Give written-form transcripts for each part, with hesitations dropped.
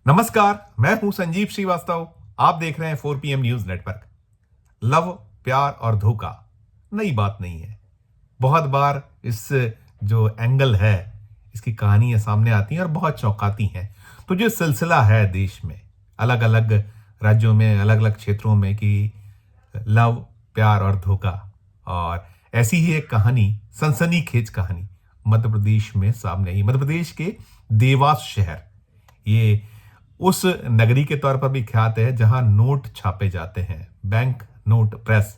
नमस्कार, मैं हूं संजीव श्रीवास्तव। आप देख रहे हैं 4 PM न्यूज नेटवर्क। लव, प्यार और धोखा नई बात नहीं है। बहुत बार इस जो एंगल है, इसकी कहानियां सामने आती हैं और बहुत चौंकाती हैं। तो जो सिलसिला है देश में, अलग अलग राज्यों में, अलग अलग क्षेत्रों में, कि लव, प्यार और धोखा, और ऐसी ही एक कहानी, सनसनीखेज कहानी मध्य प्रदेश में सामने आई। मध्य प्रदेश के देवास शहर, ये उस नगरी के तौर पर भी ख्यात है जहां नोट छापे जाते हैं। बैंक नोट प्रेस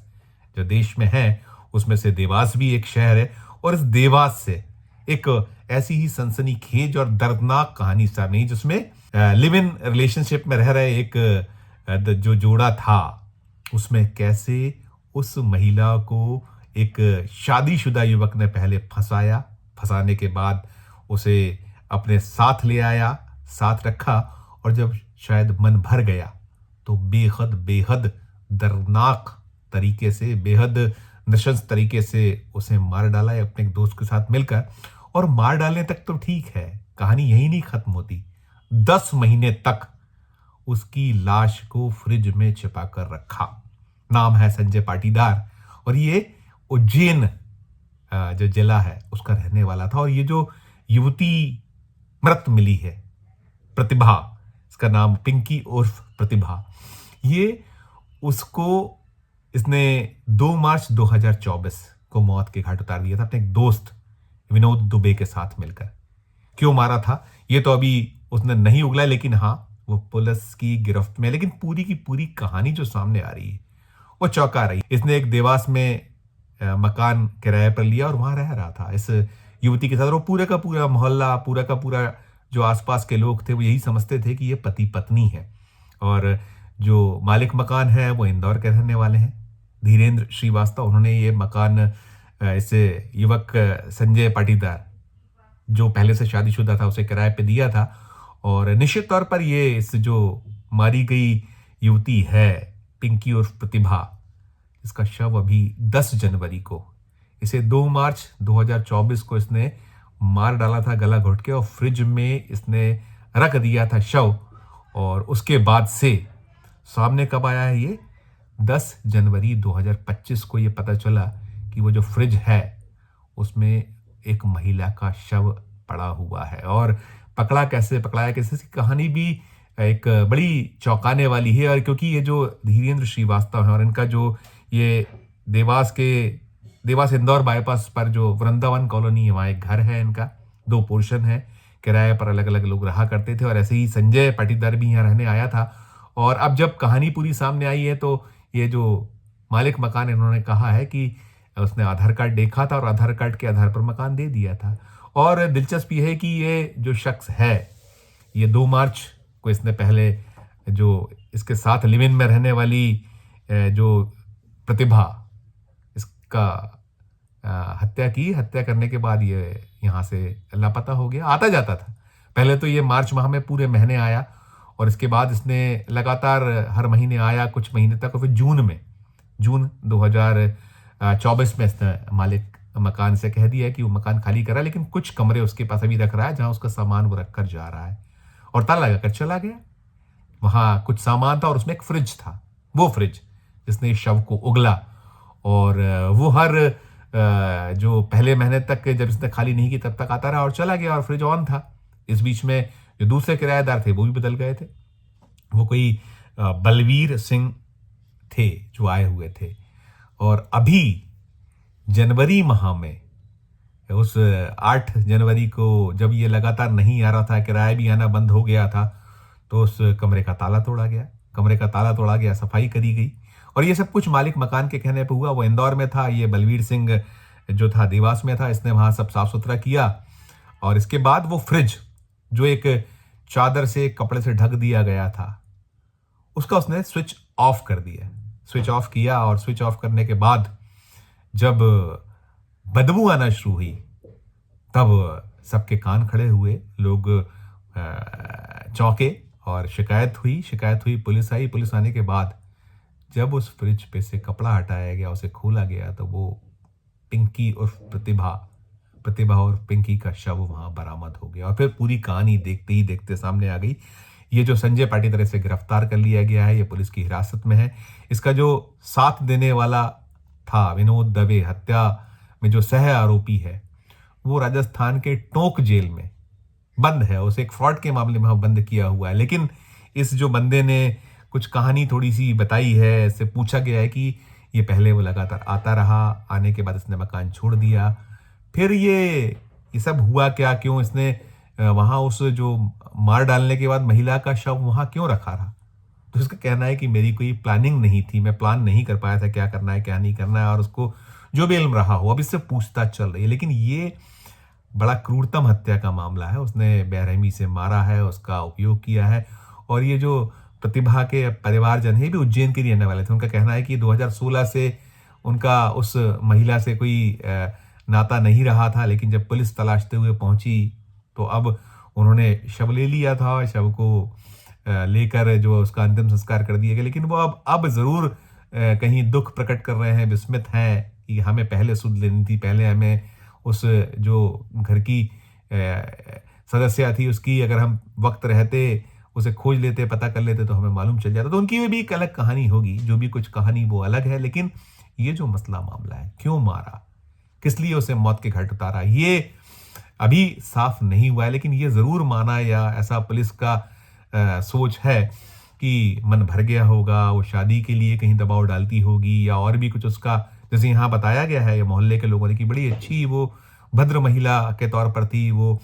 जो देश में है, उसमें से देवास भी एक शहर है। और इस देवास से एक ऐसी ही सनसनीखेज और दर्दनाक कहानी सामने आई, जिसमें लिव इन रिलेशनशिप में रह रहे एक जो जोड़ा था, उसमें कैसे उस महिला को एक शादीशुदा युवक ने पहले फंसाया, फंसाने के बाद उसे अपने साथ ले आया, साथ रखा, और जब शायद मन भर गया तो बेहद बेहद दर्दनाक तरीके से, बेहद नृशंस तरीके से उसे मार डाला है अपने एक दोस्त के साथ मिलकर। और मार डालने तक तो ठीक है, कहानी यही नहीं खत्म होती। 10 महीने तक उसकी लाश को फ्रिज में छिपा कर रखा। नाम है संजय पाटीदार, और ये उज्जैन जो जिला है उसका रहने वाला था। और ये जो युवती मृत मिली है, प्रतिभा, इसका नाम पिंकी उर्फ प्रतिभा, ये उसको इसने 2 मार्च 2024 को मौत के घाट उतार दिया था अपने एक दोस्त विनोद दुबे के साथ मिलकर। क्यों मारा था ये तो अभी उसने नहीं उगला, लेकिन हाँ, वो पुलिस की गिरफ्त में। लेकिन पूरी की पूरी कहानी जो सामने आ रही है वो चौंका रही। इसने एक देवास में मकान किराए पर लिया और वहां रह रहा था इस युवती के साथ। और वो पूरा का पूरा मोहल्ला, पूरा का पूरा जो आसपास के लोग थे, वो यही समझते थे कि ये पति पत्नी है। और जो मालिक मकान है वो इंदौर के रहने वाले हैं, धीरेन्द्र श्रीवास्तव। उन्होंने ये मकान इस युवक संजय पाटीदार, जो पहले से शादीशुदा था, उसे किराए पे दिया था। और निश्चित तौर पर ये इस जो मारी गई युवती है पिंकी उर्फ प्रतिभा, इसका शव अभी 10 जनवरी को, इसे 2 मार्च 2024 को इसने मार डाला था गला घोट के, और फ्रिज में इसने रख दिया था शव। और उसके बाद से सामने कब आया है ये? 10 जनवरी 2025 को ये पता चला कि वो जो फ्रिज है उसमें एक महिला का शव पड़ा हुआ है। और पकड़ा कैसे, पकड़ाया कैसे, इसकी कहानी भी एक बड़ी चौंकाने वाली है। और क्योंकि ये जो धीरेन्द्र श्रीवास्तव है और इनका जो ये देवास इंदौर बाईपास पर जो वृंदावन कॉलोनी है, वहाँ एक घर है इनका, 2 पोर्शन है, किराए पर अलग अलग लोग रहा करते थे। और ऐसे ही संजय पाटीदार भी यहाँ रहने आया था। और अब जब कहानी पूरी सामने आई है तो ये जो मालिक मकान, इन्होंने कहा है कि उसने आधार कार्ड देखा था और आधार कार्ड के आधार पर मकान दे दिया था। और दिलचस्प ये है कि ये जो शख्स है, ये 2 मार्च को इसने पहले जो इसके साथ लिव इन में रहने वाली जो प्रतिभा, इसका हत्या की। हत्या करने के बाद ये यहाँ से लापता हो गया। आता जाता था पहले तो ये मार्च माह में पूरे महीने आया, और इसके बाद इसने लगातार हर महीने आया कुछ महीने तक। और फिर जून 2024 में इसने मालिक मकान से कह दिया है कि वो मकान खाली करा, लेकिन कुछ कमरे उसके पास अभी रख रहा है जहां उसका सामान वो रख कर जा रहा है। और ताला लगाकर चला गया। वहां कुछ सामान था और उसमें एक फ्रिज था, वो फ्रिज जिसने इस शव को उगला। और वो हर जो पहले महीने तक जब इसने खाली नहीं की तब तक आता रहा और चला गया, और फ्रिज ऑन था। इस बीच में जो दूसरे किराएदार थे वो भी बदल गए थे। वो कोई बलवीर सिंह थे जो आए हुए थे। और अभी जनवरी माह में, उस 8 जनवरी को जब ये लगातार नहीं आ रहा था, किराया भी आना बंद हो गया था, तो उस कमरे का ताला तोड़ा गया, सफाई करी गई। और ये सब कुछ मालिक मकान के कहने पे हुआ। वो इंदौर में था, ये बलवीर सिंह जो था देवास में था। इसने वहां सब साफ सुथरा किया, और इसके बाद वो फ्रिज जो एक चादर से, कपड़े से ढक दिया गया था, उसका उसने स्विच ऑफ कर दिया। स्विच ऑफ किया, और स्विच ऑफ करने के बाद जब बदबू आना शुरू हुई, तब सबके कान खड़े हुए, लोग चौंके, और शिकायत हुई, पुलिस आई। पुलिस आने के बाद जब उस फ्रिज पे से कपड़ा हटाया गया, उसे खोला गया, तो वो पिंकी और प्रतिभा और पिंकी का शव वहां बरामद हो गया। और फिर पूरी कहानी देखते ही देखते सामने आ गई। ये जो संजय पाटीदार से गिरफ्तार कर लिया गया है, ये पुलिस की हिरासत में है। इसका जो साथ देने वाला था विनोद दवे हत्या में जो सह आरोपी है, वो राजस्थान के टोंक जेल में बंद है। उसे एक फ्रॉड के मामले में बंद किया हुआ है। लेकिन इस जो बंदे ने कुछ कहानी थोड़ी सी बताई है, इससे पूछा गया है कि ये पहले वो लगातार आता रहा, आने के बाद इसने मकान छोड़ दिया, फिर ये सब हुआ क्या, क्यों इसने वहां उस जो मार डालने के बाद महिला का शव वहां क्यों रखा रहा। तो इसका कहना है कि मेरी कोई प्लानिंग नहीं थी, मैं प्लान नहीं कर पाया था क्या करना है क्या नहीं करना है, और उसको जो भी इल्म रहा हो, अब इससे पूछताछ चल रही है। लेकिन ये बड़ा क्रूरतम हत्या का मामला है। उसने बेरहमी से मारा है, उसका उपयोग किया है। और ये जो प्रतिभा के परिवारजन है, ये भी उज्जैन के रहने वाले थे। उनका कहना है कि 2016 से उनका उस महिला से कोई नाता नहीं रहा था, लेकिन जब पुलिस तलाशते हुए पहुंची तो अब उन्होंने शव ले लिया था। शव को लेकर जो उसका अंतिम संस्कार कर दिया गया। लेकिन वो अब जरूर कहीं दुख प्रकट कर रहे हैं, विस्मित हैं कि हमें पहले सुध लेनी थी, पहले हमें उस जो घर की सदस्य थी उसकी अगर हम वक्त रहते उसे खोज लेते, पता कर लेते तो हमें मालूम चल जाता। तो उनकी भी एक अलग कहानी होगी, जो भी कुछ कहानी वो अलग है। लेकिन ये जो मसला मामला है, क्यों मारा, किस लिए उसे मौत के घाट उतारा, ये अभी साफ नहीं हुआ है। लेकिन ये जरूर माना, या ऐसा पुलिस का सोच है कि मन भर गया होगा, वो शादी के लिए कहीं दबाव डालती होगी, या और भी कुछ उसका, जैसे यहाँ बताया गया है, ये मोहल्ले के लोगों ने कि बड़ी अच्छी वो भद्र महिला के तौर पर थी। वो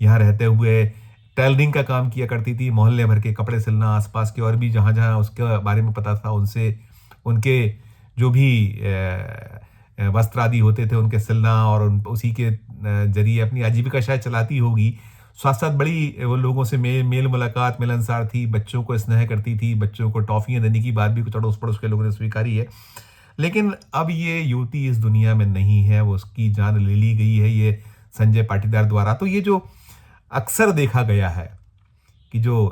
यहाँ रहते हुए टेलरिंग का काम किया करती थी, मोहल्ले भर के कपड़े सिलना, आसपास के और भी जहाँ जहाँ उसके बारे में पता था उनसे उनके जो भी वस्त्र आदि होते थे उनके सिलना, और उसी के जरिए अपनी आजीविका शायद चलाती होगी। साथ साथ बड़ी वो लोगों से मेल मुलाकात, मिलनसार थी, बच्चों को स्नेह करती थी, बच्चों को टॉफियां देने की बात भी कुछ अड़ोस पड़ोस के लोगों ने स्वीकारी है। लेकिन अब ये युवती इस दुनिया में नहीं है, वो उसकी जान ले ली गई है ये संजय पाटीदार द्वारा। तो ये जो अक्सर देखा गया है कि जो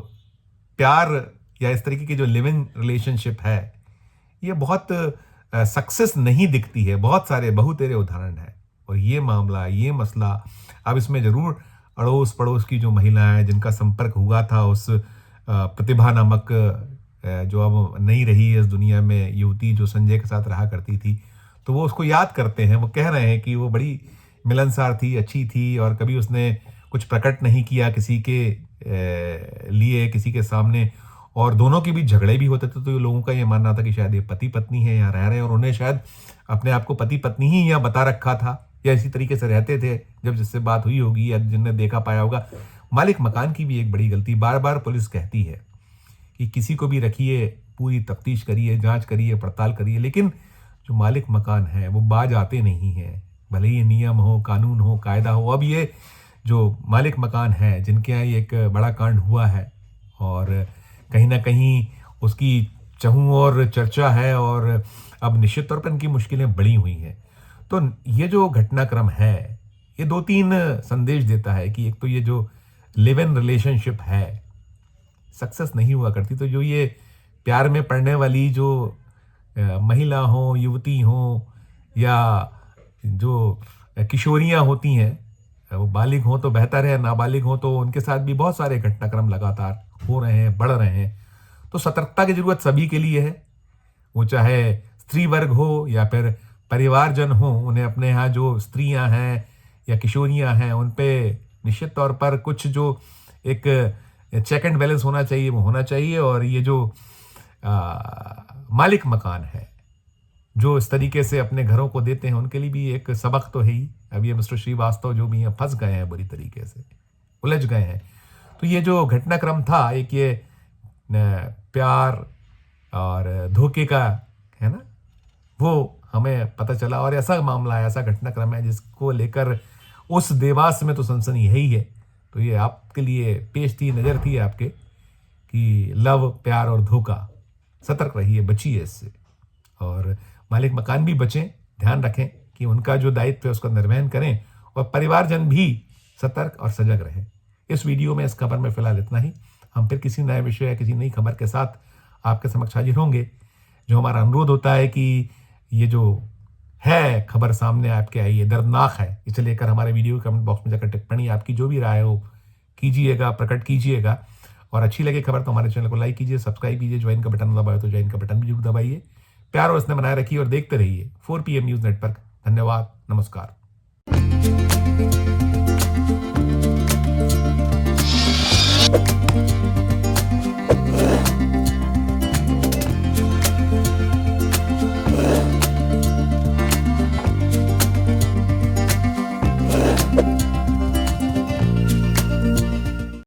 प्यार या इस तरीके की जो लिव इन रिलेशनशिप है, ये बहुत सक्सेस नहीं दिखती है। बहुत सारे बहुतेरे उदाहरण हैं। और ये मामला, ये मसला, अब इसमें जरूर अड़ोस पड़ोस की जो महिलाएं जिनका संपर्क हुआ था उस प्रतिभा नामक जो अब नहीं रही इस दुनिया में युवती, जो संजय के साथ रहा करती थी, तो वो उसको याद करते हैं। वो कह रहे हैं कि वो बड़ी मिलनसार थी, अच्छी थी, और कभी उसने कुछ प्रकट नहीं किया किसी के लिए, किसी के सामने। और दोनों के बीच झगड़े भी होते थे, तो लोगों का ये मानना था कि शायद ये पति पत्नी है, यहाँ रह रहे हैं, और उन्हें शायद अपने आप को पति पत्नी ही यहाँ बता रखा था, या इसी तरीके से रहते थे जब जिससे बात हुई होगी या जिनने देखा पाया होगा। मालिक मकान की भी एक बड़ी गलती, बार बार पुलिस कहती है कि किसी को भी रखिए, पूरी तफ्तीश करिए, जांच करिए, पड़ताल करिए, लेकिन जो मालिक मकान है वो बाज आते नहीं हैं। भले ही नियम हो, कानून हो, कायदा हो। अब ये जो मालिक मकान है जिनके यहाँ एक बड़ा कांड हुआ है, और कहीं ना कहीं उसकी चहूँ और चर्चा है, और अब निश्चित तौर पर इनकी मुश्किलें बढ़ी हुई हैं। तो ये जो घटनाक्रम है, ये 2-3 संदेश देता है कि एक तो ये जो लिव इन रिलेशनशिप है सक्सेस नहीं हुआ करती। तो जो ये प्यार में पड़ने वाली जो महिला हो, युवती हो, या जो किशोरियां होती हैं, वो बालिग हो तो बेहतर है, नाबालिग हो तो उनके साथ भी बहुत सारे घटनाक्रम लगातार हो रहे हैं, बढ़ रहे हैं। तो सतर्कता की जरूरत सभी के लिए है, वो चाहे स्त्री वर्ग हो या फिर परिवारजन हो। उन्हें अपने यहाँ जो स्त्रियां हैं या किशोरियां हैं, उन पे निश्चित तौर पर कुछ जो एक चेक एंड बैलेंस होना चाहिए, वो होना चाहिए। और ये जो मालिक मकान है जो इस तरीके से अपने घरों को देते हैं, उनके लिए भी एक सबक तो है ही। अब ये मिस्टर श्रीवास्तव जो भी यहाँ फंस गए हैं, बुरी तरीके से उलझ गए हैं। तो ये जो घटनाक्रम था, एक ये प्यार और धोखे का है ना, वो हमें पता चला। और ऐसा मामला है, ऐसा घटनाक्रम है जिसको लेकर उस देवास में तो सनसनी है ही है। तो ये आपके लिए पेश थी, नजर थी आपके, कि लव, प्यार और धोखा, सतर्क रहिए, बचिए इससे। और मालिक मकान भी बचें, ध्यान रखें कि उनका जो दायित्व है उसका निर्वहन करें, और परिवारजन भी सतर्क और सजग रहें। इस वीडियो में, इस खबर में फिलहाल इतना ही। हम फिर किसी नए विषय या किसी नई खबर के साथ आपके समक्ष हाजिर होंगे। जो हमारा अनुरोध होता है कि ये जो है खबर सामने आपके आई है, दर्दनाक है, इसे लेकर हमारे वीडियो कमेंट बॉक्स में जाकर टिप्पणी, आपकी जो भी राय हो कीजिएगा, प्रकट कीजिएगा। और अच्छी लगे खबर तो हमारे चैनल को लाइक कीजिए, सब्सक्राइब कीजिए, ज्वाइन का बटन दबाए तो ज्वाइन का बटन भी जरूर दबाइए। प्यार और स्नेह बनाए रखिए और देखते रहिए 4 PM न्यूज नेटवर्क। धन्यवाद, नमस्कार।